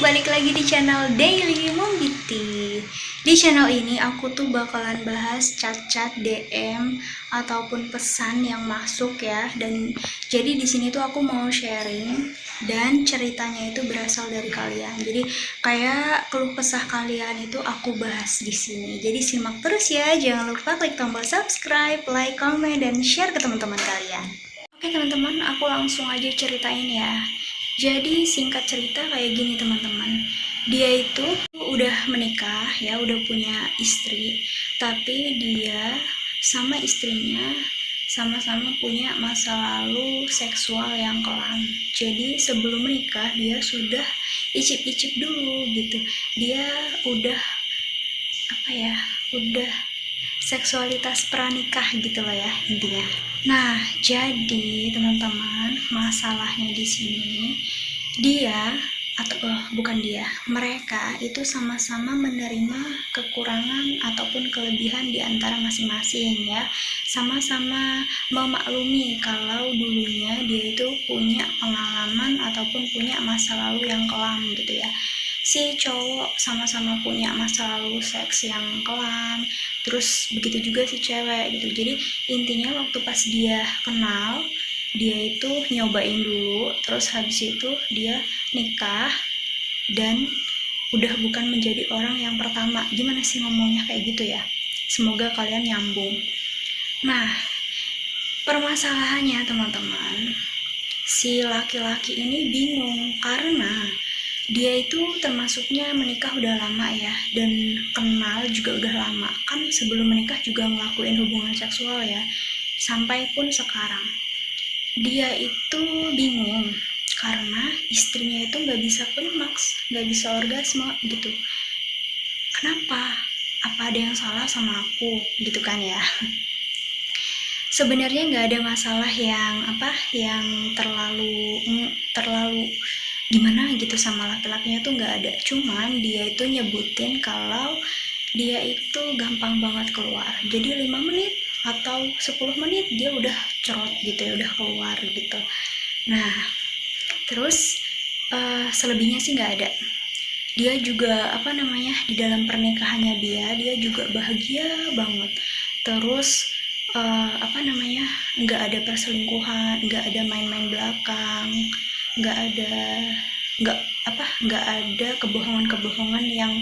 balik lagi di channel Daily Mombiti. Di channel ini aku tuh bakalan bahas chat-chat DM ataupun pesan yang masuk ya. Dan jadi di sini tuh aku mau sharing dan ceritanya itu berasal dari kalian. Jadi kayak keluh kesah kalian itu aku bahas di sini. Jadi simak terus ya. Jangan lupa klik tombol subscribe, like, komen, dan share ke teman-teman kalian. Oke teman-teman, aku langsung aja ceritain ya. Jadi singkat cerita kayak gini teman-teman. Dia itu udah menikah ya, udah punya istri. Tapi dia sama istrinya sama-sama punya masa lalu seksual yang kelam. Jadi sebelum menikah dia sudah icip-icip dulu gitu. Dia udah udah seksualitas pranikah gitu loh ya intinya. Nah, jadi teman-teman, masalahnya di sini mereka itu sama-sama menerima kekurangan ataupun kelebihan di antara masing-masing ya. Sama-sama memaklumi kalau dulunya dia itu punya pengalaman ataupun punya masa lalu yang kelam gitu ya. Si cowok sama-sama punya masa lalu seks yang kelam, terus begitu juga si cewek gitu. Jadi intinya waktu pas dia kenal, dia itu nyobain dulu, terus habis itu dia nikah dan udah bukan menjadi orang yang pertama. Gimana sih ngomongnya kayak gitu ya? Semoga kalian nyambung. Nah, permasalahannya teman-teman, si laki-laki ini bingung karena dia itu termasuknya menikah udah lama ya, dan kenal juga udah lama kan. Sebelum menikah juga ngelakuin hubungan seksual ya, sampai pun sekarang dia itu bingung karena istrinya itu nggak bisa klimaks, nggak bisa orgasme gitu. Kenapa? Apa ada yang salah sama aku gitu kan ya? Sebenarnya nggak ada masalah yang terlalu gimana gitu sama laki-lakinya tuh nggak ada. Cuman dia itu nyebutin kalau dia itu gampang banget keluar. Jadi 5 menit atau 10 menit dia udah cerot gitu ya, udah keluar gitu. Nah, terus selebihnya sih nggak ada. Dia juga di dalam pernikahannya dia juga bahagia banget. Terus nggak ada perselingkuhan, nggak ada main-main belakang, nggak ada kebohongan-kebohongan yang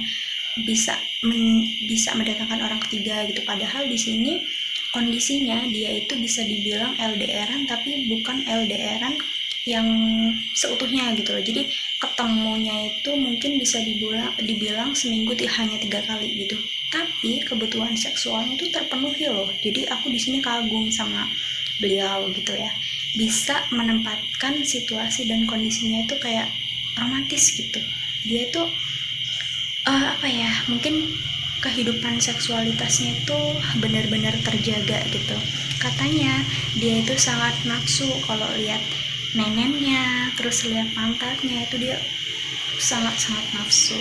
bisa mendatangkan orang ketiga gitu. Padahal di sini kondisinya dia itu bisa dibilang LDRan, tapi bukan LDRan yang seutuhnya gitu loh. Jadi ketemunya itu mungkin bisa dibilang seminggu hanya 3 kali gitu, tapi kebutuhan seksualnya itu terpenuhi loh. Jadi aku di sini kagum sama beliau gitu ya, bisa menempatkan situasi dan kondisinya itu kayak romantis gitu. Dia itu mungkin kehidupan seksualitasnya itu benar-benar terjaga gitu. Katanya dia itu sangat nafsu kalau lihat nenennya, terus lihat pantatnya, itu dia sangat-sangat nafsu.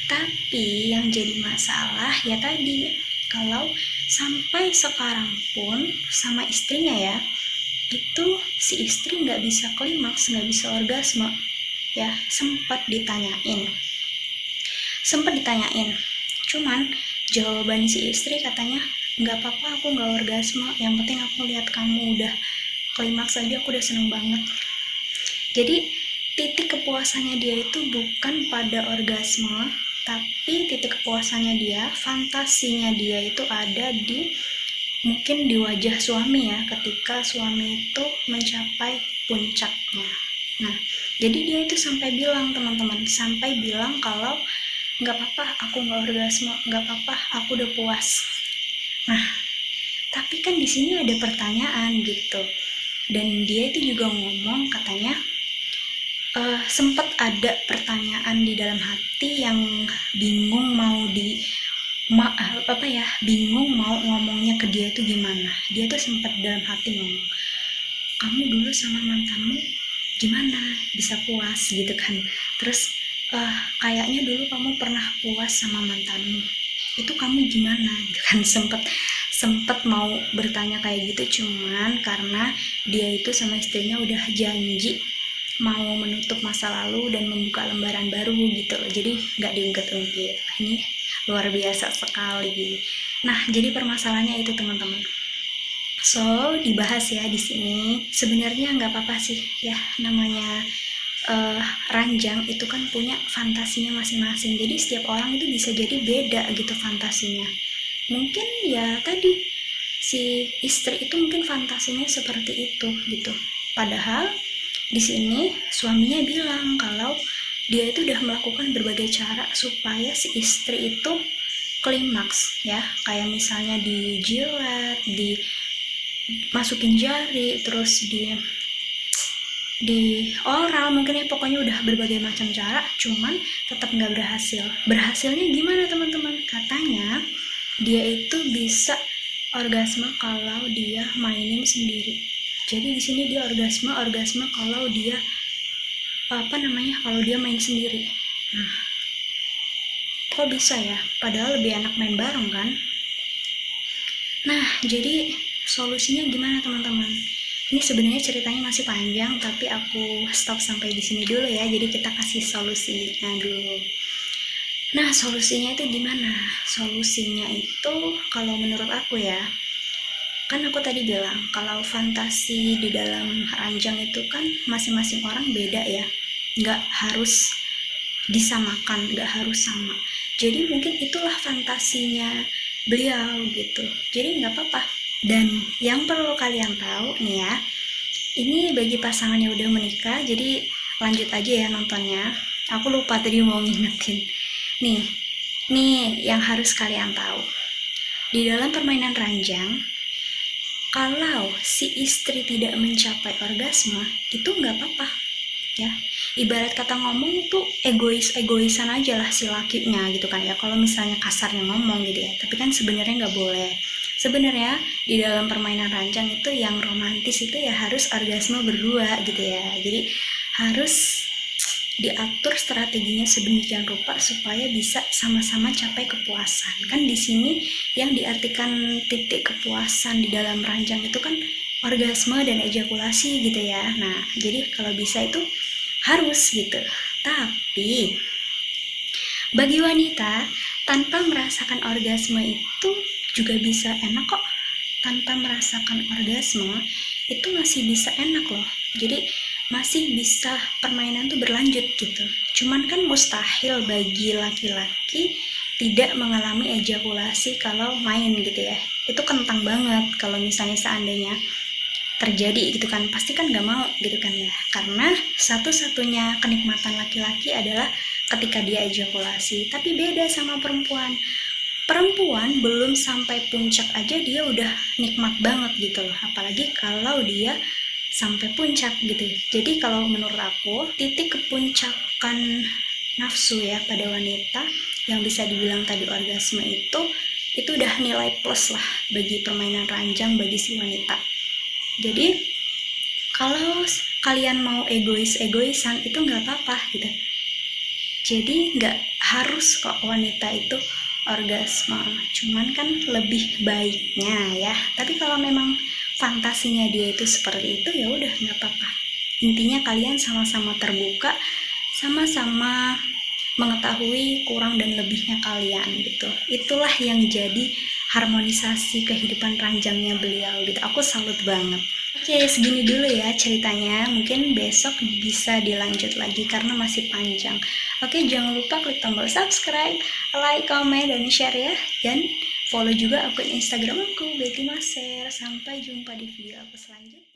Tapi yang jadi masalah ya tadi, kalau sampai sekarang pun sama istrinya ya, itu si istri nggak bisa klimaks, nggak bisa orgasme ya. Sempat ditanyain, cuman jawaban si istri katanya, nggak apa-apa, aku nggak orgasme, yang penting aku lihat kamu udah klimaks aja aku udah seneng banget. Jadi titik kepuasannya dia itu bukan pada orgasme, tapi titik kepuasannya dia, fantasinya dia itu ada mungkin di wajah suami ya, ketika suami itu mencapai puncaknya. Nah, jadi dia itu sampai bilang teman-teman, kalau nggak apa-apa aku nggak orgasme, nggak apa-apa aku udah puas. Nah, tapi kan di sini ada pertanyaan gitu, dan dia itu juga ngomong katanya sempat ada pertanyaan di dalam hati yang bingung bingung mau ngomongnya ke dia itu gimana. Dia tuh sempat dalam hati ngomong, kamu dulu sama mantanmu gimana bisa puas gitu kan. Terus kayaknya dulu kamu pernah puas sama mantanmu, itu kamu gimana gitu kan. Sempet mau bertanya kayak gitu, cuman karena dia itu sama istrinya udah janji mau menutup masa lalu dan membuka lembaran baru gitu. Jadi nggak diungkit-ungkit. Ini luar biasa sekali. Nah, jadi permasalahannya itu teman-teman. So, dibahas ya di sini. Sebenarnya nggak apa-apa sih ya, namanya ranjang itu kan punya fantasinya masing-masing. Jadi setiap orang itu bisa jadi beda gitu fantasinya. Mungkin ya tadi si istri itu mungkin fantasinya seperti itu gitu. Padahal di sini suaminya bilang kalau dia itu udah melakukan berbagai cara supaya si istri itu klimaks ya, kayak misalnya dijilat, dimasukin jari, terus di oral, mungkin ya pokoknya udah berbagai macam cara, cuman tetap nggak berhasil. Berhasilnya gimana teman-teman? Katanya dia itu bisa orgasme kalau dia mainin sendiri. Jadi di sini dia orgasme kalau dia kalau dia main sendiri. Nah, kok bisa ya? Padahal lebih enak main bareng kan? Nah, jadi solusinya gimana teman-teman? Ini sebenarnya ceritanya masih panjang, tapi aku stop sampai di sini dulu ya. Jadi kita kasih solusinya dulu. Nah, solusinya itu gimana? Solusinya itu kalau menurut aku ya, kan aku tadi bilang kalau fantasi di dalam ranjang itu kan masing-masing orang beda ya, nggak harus disamakan, nggak harus sama. Jadi mungkin itulah fantasinya beliau gitu, jadi nggak apa-apa. Dan yang perlu kalian tahu nih ya, ini bagi pasangan yang udah menikah, jadi lanjut aja ya nontonnya. Aku lupa tadi mau ngingetin nih yang harus kalian tahu. Di dalam permainan ranjang, kalau si istri tidak mencapai orgasme, itu nggak apa-apa ya. Ibarat kata ngomong tuh egoisan aja lah si lakinya gitu kan ya, kalau misalnya kasarnya ngomong gitu ya. Tapi kan sebenarnya nggak boleh. Sebenarnya di dalam permainan ranjang itu yang romantis itu ya harus orgasme berdua gitu ya. Jadi harus diatur strateginya sedemikian rupa supaya bisa sama-sama capai kepuasan. Kan di sini yang diartikan titik kepuasan di dalam ranjang itu kan orgasme dan ejakulasi gitu ya. Nah, jadi kalau bisa itu harus gitu. Tapi bagi wanita, tanpa merasakan orgasme itu juga bisa enak kok. Tanpa merasakan orgasme itu masih bisa enak loh. Jadi masih bisa permainan tuh berlanjut gitu. Cuman kan mustahil bagi laki-laki tidak mengalami ejakulasi kalau main gitu ya. Itu kentang banget kalau misalnya seandainya terjadi gitu kan, pasti kan gak mau gitu kan ya. Karena satu-satunya kenikmatan laki-laki adalah ketika dia ejakulasi. Tapi beda sama perempuan. Perempuan belum sampai puncak aja dia udah nikmat banget gitu loh. Apalagi kalau dia sampai puncak gitu. Jadi kalau menurut aku, titik kepuncakan nafsu ya pada wanita yang bisa dibilang tadi orgasme itu udah nilai plus lah bagi permainan ranjang bagi si wanita. Jadi kalau kalian mau egoisan itu nggak apa-apa gitu. Jadi nggak harus kok wanita itu orgasme, cuman kan lebih baiknya ya. Tapi kalau memang fantasinya dia itu seperti itu ya udah nggak apa-apa. Intinya kalian sama-sama terbuka, sama-sama mengetahui kurang dan lebihnya kalian gitu. Itulah yang jadi harmonisasi kehidupan ranjangnya beliau gitu. Aku salut banget. Oke, segini dulu ya ceritanya. Mungkin besok bisa dilanjut lagi karena masih panjang. Oke, jangan lupa klik tombol subscribe, like, comment, dan share ya. Dan follow juga akun Instagram aku, Betty Maser. Sampai jumpa di video aku selanjutnya.